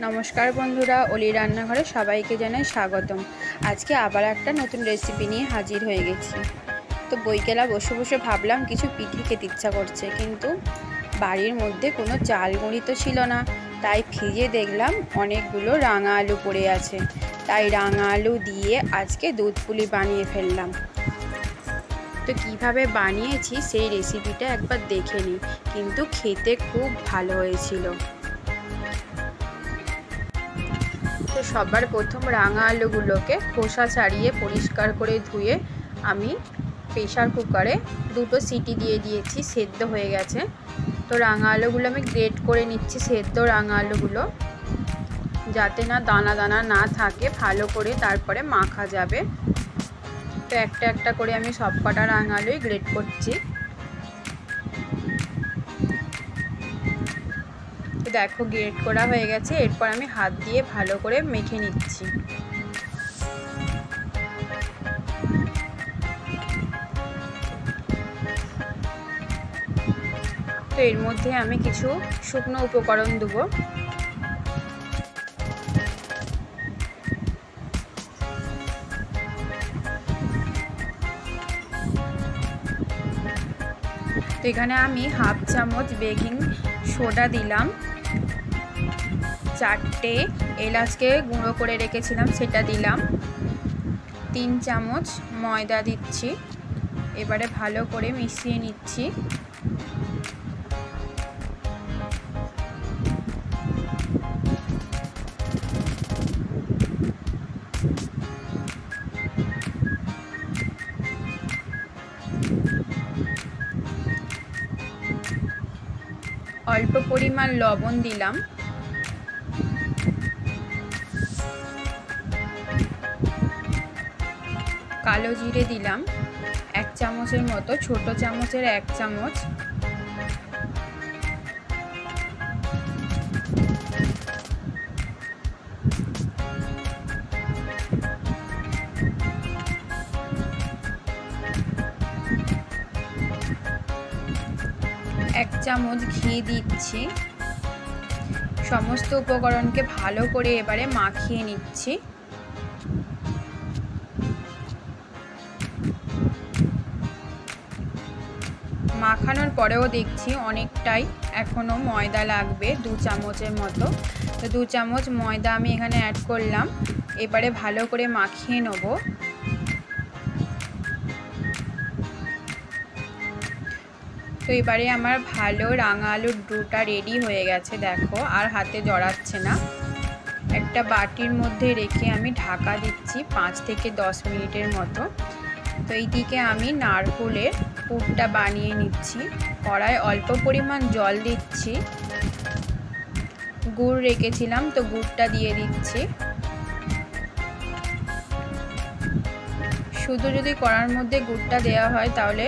নমস্কার বন্ধুরা, অলি রান্নাঘরে সবাইকে জানাই স্বাগতম। আজকে আবার একটা নতুন রেসিপি নিয়ে হাজির হয়ে গেছি। তো বৈকালে বসে বসে ভাবলাম কিছু পিঠে খেতে ইচ্ছা করছে, কিন্তু বাড়ির মধ্যে কোনো চাল গুঁড়ি তো ছিল না। তাই ফ্রিজে দেখলাম অনেকগুলো রাঙা আলু পড়ে আছে, তাই রাঙা আলু দিয়ে আজকে দুধ পুলি বানিয়ে ফেললাম। তো কিভাবে বানিয়েছি সেই রেসিপিটা একবার দেখে নিই, কিন্তু খেতে খুব ভালো হয়েছিল। তো সবার প্রথম রাঙা আলুগুলোকে খোসা ছাড়িয়ে পরিষ্কার করে ধুয়ে আমি প্রেসার কুকারে দুটো সিটি দিয়ে দিয়েছি, সেদ্ধ হয়ে গেছে। তো রাঙা আলুগুলো আমি গ্রেট করে নিচ্ছি, সেদ্ধ রাঙা আলুগুলো, যাতে না দানা দানা না থাকে, ভালো করে তারপরে মাখা যাবে। তো একটা একটা করে আমি সব কটা রাঙা আলুই গ্রেট করছি। দেখো গ্রেট করা হয়ে গেছে। এরপর আমি হাত দিয়ে ভালো করে মেখে নিচ্ছি। তো এর মধ্যে আমি কিছু শুকনো উপকরণ দেবো। তো এখানে আমি হাফ চামচ বেকিং সোডা দিলাম, 4টে এলাচকে গুঁড়ো করে রেখেছিলাম সেটা দিলাম, 3 চামচ ময়দা দিচ্ছি। এবারে ভালো করে মিশিয়ে নিচ্ছি। অল্প পরিমাণ লবণ দিলাম, কালো জিরে দিলাম 1 চামচের মতো, ছোট চামচের 1 চামচ, এক চামচ ঘি দিচ্ছি। সমস্ত উপকরণকে ভালো করে এবারে মাখিয়ে নিচ্ছি। মাখানোর পরেও দেখছি অনেকটাই এখনো ময়দা লাগবে, 2 চামচের মতো। তো 2 চামচ ময়দা আমি এখানে অ্যাড করলাম। এবারে ভালো করে মাখিয়ে নেব। তো এবারে আমার ভালো রাঙা আলুর ডোটা রেডি হয়ে গেছে। দেখো আর হাতে জড়াচ্ছে না। একটা বাটির মধ্যে রেখে আমি ঢাকা দিচ্ছি 5 থেকে 10 মিনিটের মতো। তো এইদিকে আমি নারকেলের পুরটা বানিয়ে নিচ্ছি। কড়ায় অল্প পরিমাণ জল দিচ্ছি, গুড় রেখেছিলাম তো গুড়টা দিয়ে দিচ্ছি। শুধু যদি কড়ার মধ্যে গুড়টা দেওয়া হয় তাহলে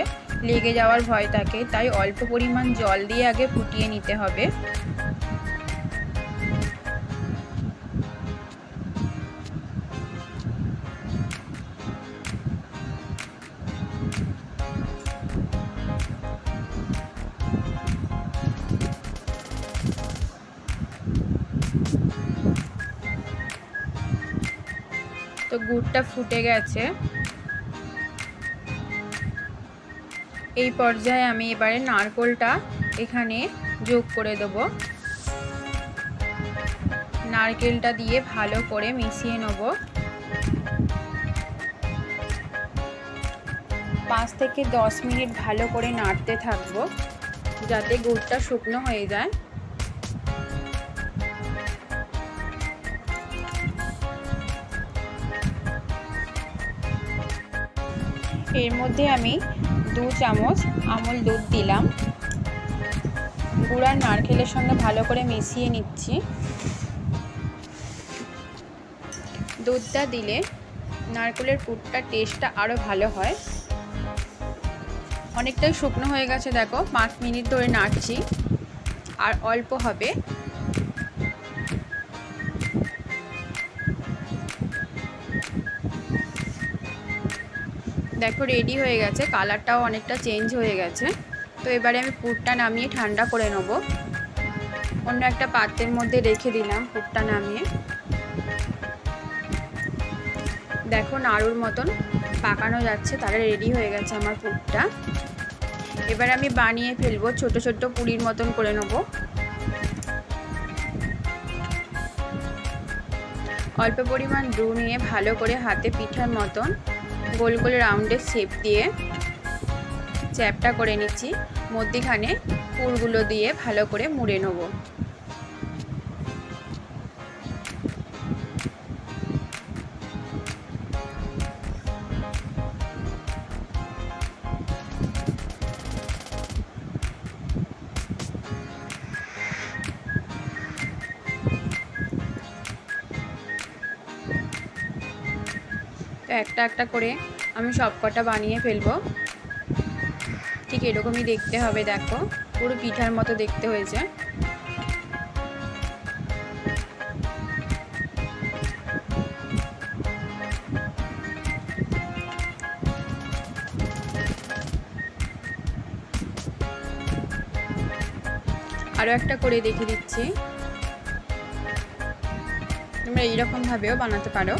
লেগে যাওয়ার ভয় থাকে, তাই অল্প পরিমাণ জল দিয়ে আগে ফুটিয়ে নিতে হবে। তো গুড়টা ফুটে গেছে। এই পর্যায়ে আমি এবারে নারকেলটা এখানে যোগ করে দেব। নারকেলটা দিয়ে ভালো করে মিশিয়ে নেব। 5 থেকে 10 মিনিট ভালো করে নাড়তে থাকবো, যাতে গুড়টা শুকনো হয়ে যায়। এর মধ্যে আমি 2 চামচ আমুল দুধ দিলাম। গুড় আর নারকেলের সঙ্গে ভালো করে মিশিয়ে নিচ্ছি। দুধটা দিলে নারকেলের পুরটার টেস্টটা আরও ভালো হয়। অনেকটাই শুকনো হয়ে গেছে, দেখো 5 মিনিট ধরে নাড়ছি, আর অল্প হবে। দেখো রেডি হয়ে গেছে, কালারটাও অনেকটা চেঞ্জ হয়ে গেছে। তো এবারে আমি পুরটা নামিয়ে ঠান্ডা করে নেব। অন্য একটা পাত্রের মধ্যে রেখে দিলাম পুরটা নামিয়ে। দেখো নাড়ুর মতন পাকানো যাচ্ছে, তাহলে রেডি হয়ে গেছে আমার পুরটা। এবার আমি বানিয়ে ফেলবো, ছোট ছোট পুরির মতন করে নেব। অল্প পরিমাণ ডো নিয়ে ভালো করে হাতে পিঠার মতন গোল গোল রাউন্ডের শেপ দিয়ে চ্যাপটা করে নিচ্ছি। মধ্যিখানে পুরগুলো দিয়ে ভালো করে মুড়ে নেব। তো একটা একটা করে আমি সবকটা বানিয়ে ফেলবো। ঠিক এরকমই দেখতে হবে, দেখো পুরো পিঠার মতো দেখতে হয়েছে। আরও একটা করে দেখিয়ে দিচ্ছি, তোমরা এইরকম ভাবেও বানাতে পারো।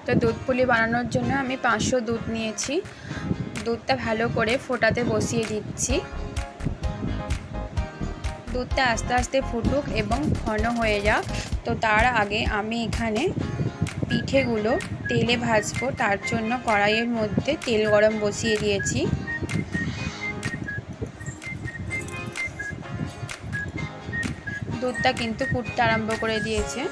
তো দুধ পুলি বানানোর জন্য আমি 500 দুধ নিয়েছি। দুধটা ভালো করে ফোটাতে বসিয়ে দিচ্ছি। দুধটা আস্তে আস্তে ফুটুক এবং ঘন হয়ে যাক। তো তার আগে আমি এখানে পিঠেগুলো তেলে ভাজবো, তার জন্য কড়াইয়ের মধ্যে তেল গরম বসিয়ে দিয়েছি। দুধটা কিন্তু ফুটতে আরম্ভ করে দিয়েছে।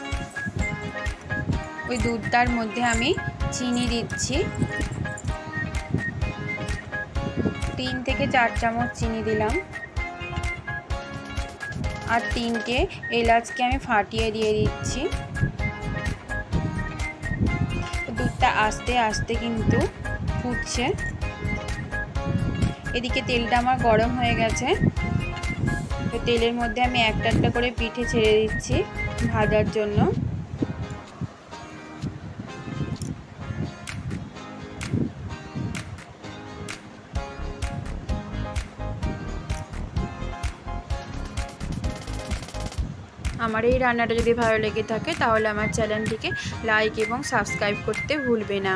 ওই দুধটার মধ্যে আমি চিনি দিচ্ছি, 3 থেকে 4 চামচ চিনি দিলাম। আর 3টে এলাচকে আমি ফাটিয়ে দিয়ে দিচ্ছি। দুধটা আস্তে আস্তে কিন্তু ফুটছে। এদিকে তেলটা আমার গরম হয়ে গেছে। তো তেলের মধ্যে আমি একটা একটা করে পিঠে ছেড়ে দিচ্ছি ভাজার জন্য। আমার এই রান্নাটা যদি ভালো লেগে থাকে তাহলে আমার চ্যানেলটিকে লাইক এবং সাবস্ক্রাইব করতে ভুলবে না।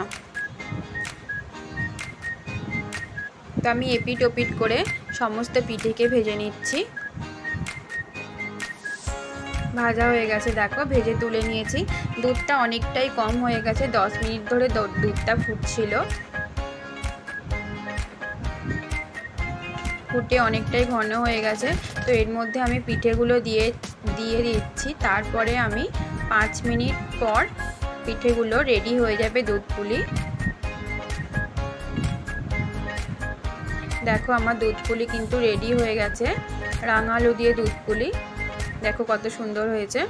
তো আমি এপিট ওপিট করে সমস্ত পিঠেকে ভেজে নিচ্ছি। ভাজা হয়ে গেছে, দেখো ভেজে তুলে নিয়েছি। দুধটা অনেকটাই কম হয়ে গেছে, 10 মিনিট ধরে দুধটা ফুটছিল। ফুটে অনেকটাই ঘন হয়ে গেছে। তো এর মধ্যে আমি পিঠেগুলো দিয়ে দিচ্ছি। তারপরে আমি 5 মিনিট পর পিঠেগুলো রেডি হয়ে যাবে দুধ পুলি। দেখো আমার দুধ পুলি কিন্তু রেডি হয়ে গেছে। রাঙালু দিয়ে দুধ পুলি, দেখো কত সুন্দর হয়েছে।